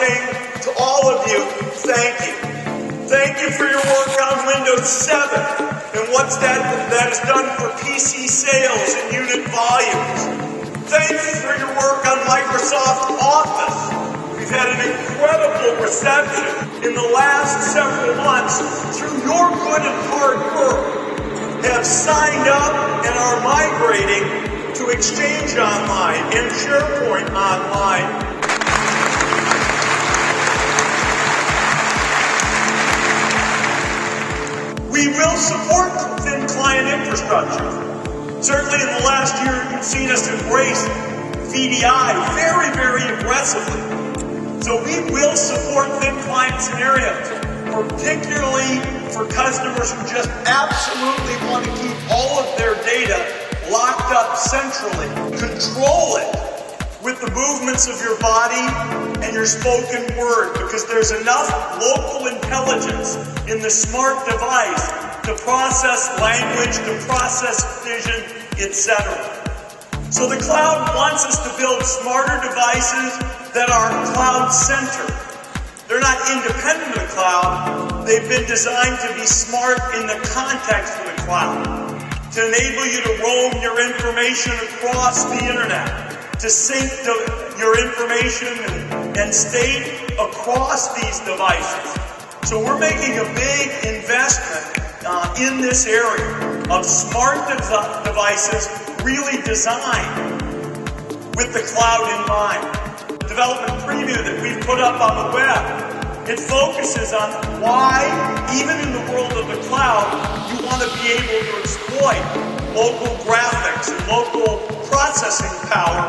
saying to all of you, thank you. Thank you for your work on Windows 7 and what that has done for PC sales and unit volumes. Thank you for your work on Microsoft Office. We've had an incredible reception in the last several months through your good and hard work. Have signed up and are migrating to Exchange Online and SharePoint Online. We will support thin client infrastructure. Certainly in the last year, you've seen us embrace VDI very, very aggressively. So we will support thin client scenarios, particularly for customers who just absolutely want to keep all of their data locked up centrally. Control it with the movements of your body and your spoken word, because there's enough local intelligence in the smart device to process language, to process vision, etc. So the cloud wants us to build smarter devices that are cloud-centered. They're not independent of the cloud. They've been designed to be smart in the context of the cloud, to enable you to roam your information across the internet, to sync your information and state across these devices. So we're making a big investment in this area of smart devices really designed with the cloud in mind. The development preview that we've put up on the web, it focuses on why, even in the world of the cloud, you want to be able to exploit local graphics and local processing power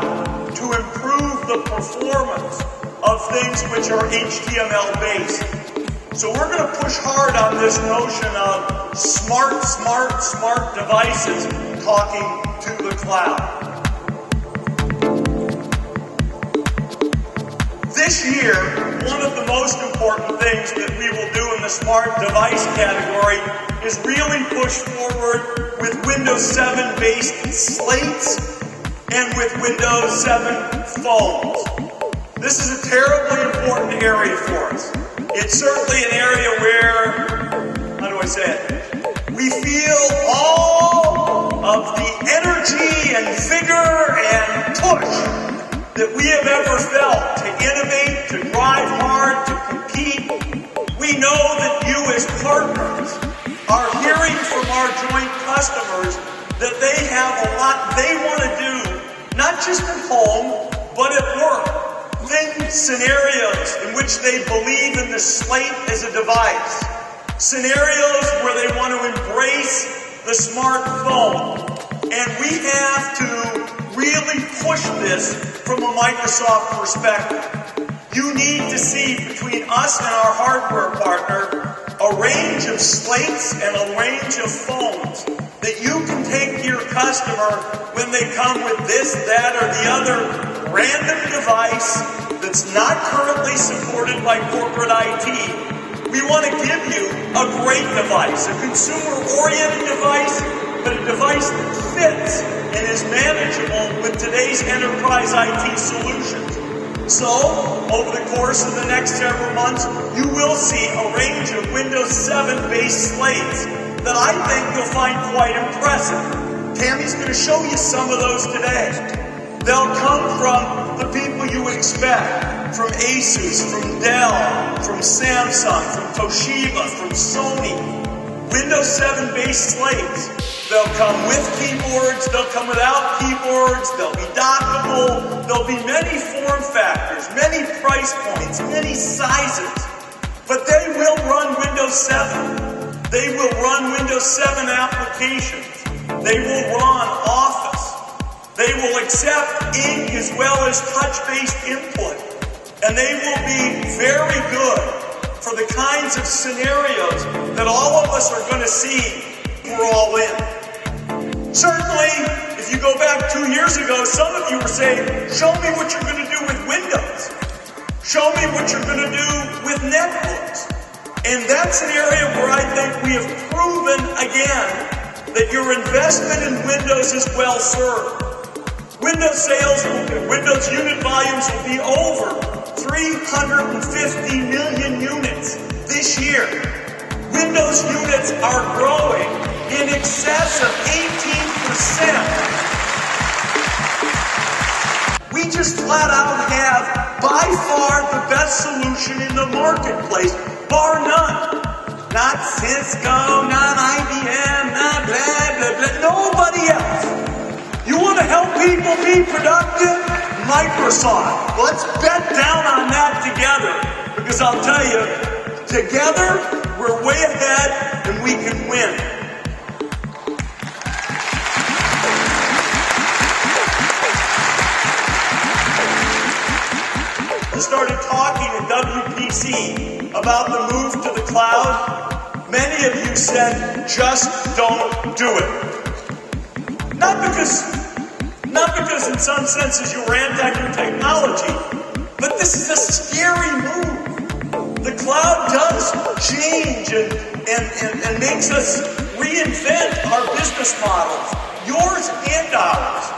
to improve the performance of things which are HTML-based. So we're going to push hard on this notion of smart devices talking to the cloud. This year, one of the most important things that we will do in the smart device category is really push forward with Windows 7 based slates and with Windows 7 phones. This is a terribly important area for us. It's certainly an area where, how do I say it? We feel all of the energy and vigor and push that we have ever felt to innovate, to drive hard, to compete. We know that you as partners are hearing from our joint customers that they have a lot they want to do, not just at home, but at work. Think scenarios in which they believe in the slate as a device. Scenarios where they want to embrace the smartphone. And we have to really push this from a Microsoft perspective. You need to see between us and our hardware partner a range of slates and a range of phones that you can take to your customer when they come with this, that, or the other random device that's not currently supported by corporate IT. We want to give you a great device, a consumer-oriented device, but a device that fits and is manageable with today's enterprise IT solutions. So, over the course of the next several months, you will see a range of Windows 7-based slates that I think you'll find quite impressive. Tammy's going to show you some of those today. They'll come from the people you would expect, from Asus, from Dell, from Samsung, from Toshiba, from Sony. Windows 7-based slates. They'll come with keyboards, they'll come without keyboards, they'll be dockable, there'll be many form factors, many price points, many sizes, but they will run Windows 7. They will run Windows 7 applications. They will run Office. They will accept ink as well as touch-based input, and they will be very good for the kinds of scenarios that all of us are going to see. We're all in. Certainly, if you go back 2 years ago, some of you were saying, show me what you're going to do with Windows. Show me what you're going to do with netbooks. And that's an area where I think we have proven again that your investment in Windows is well served. Windows unit volumes will be over 350 million units this year. Windows units are growing in excess of 18%. We just flat out have by far the best solution in the marketplace, bar none. Not Cisco, not IBM, not blah, blah, blah, nobody else. You want to help people be productive? Microsoft. Let's bet down on that together, because I'll tell you, together we're way ahead and we can win. We started talking at WPC about the move to the cloud. Many of you said, just don't do it. Not because in some senses you were anti-new technology, but this is a scary move. The cloud does change and makes us reinvent our business models, yours and ours.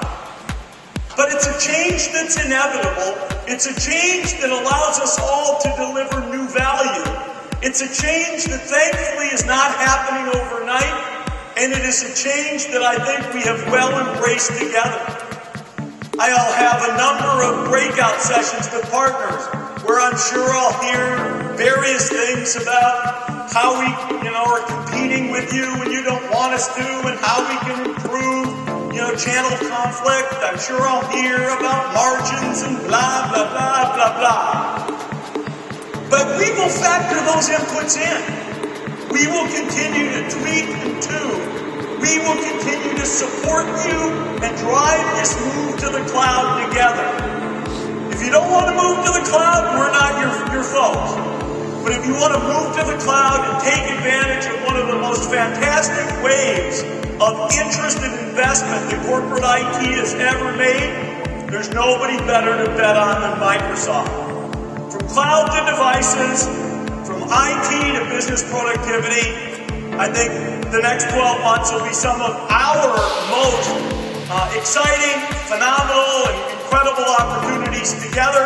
But it's a change that's inevitable. It's a change that allows us all to deliver new value. It's a change that thankfully is not happening overnight, and it is a change that I think we have well embraced together. I'll have a number of breakout sessions with partners where I'm sure I'll hear various things about how we, are competing with you when you don't want us to, and how we can improve, channel conflict. I'm sure I'll hear about margins and blah, blah, blah, blah, blah. But we will factor those inputs in. We will continue to tweak and tune. We will continue to support you and drive this move to the cloud together. If you don't want to move to the cloud, we're not your folks. But if you want to move to the cloud and take advantage of one of the most fantastic waves of interest and investment that corporate IT has ever made, there's nobody better to bet on than Microsoft. From cloud to devices, from IT to business productivity, I think the next 12 months will be some of our most exciting, phenomenal, and incredible opportunities together.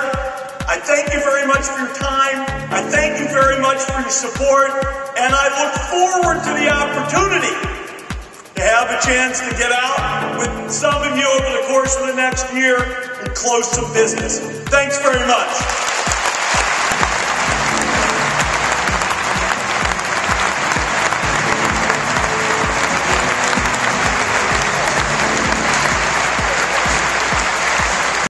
I thank you very much for your time. I thank you very much for your support, and I look forward to the opportunity to have a chance to get out with some of you over the course of the next year and close some business. Thanks very much.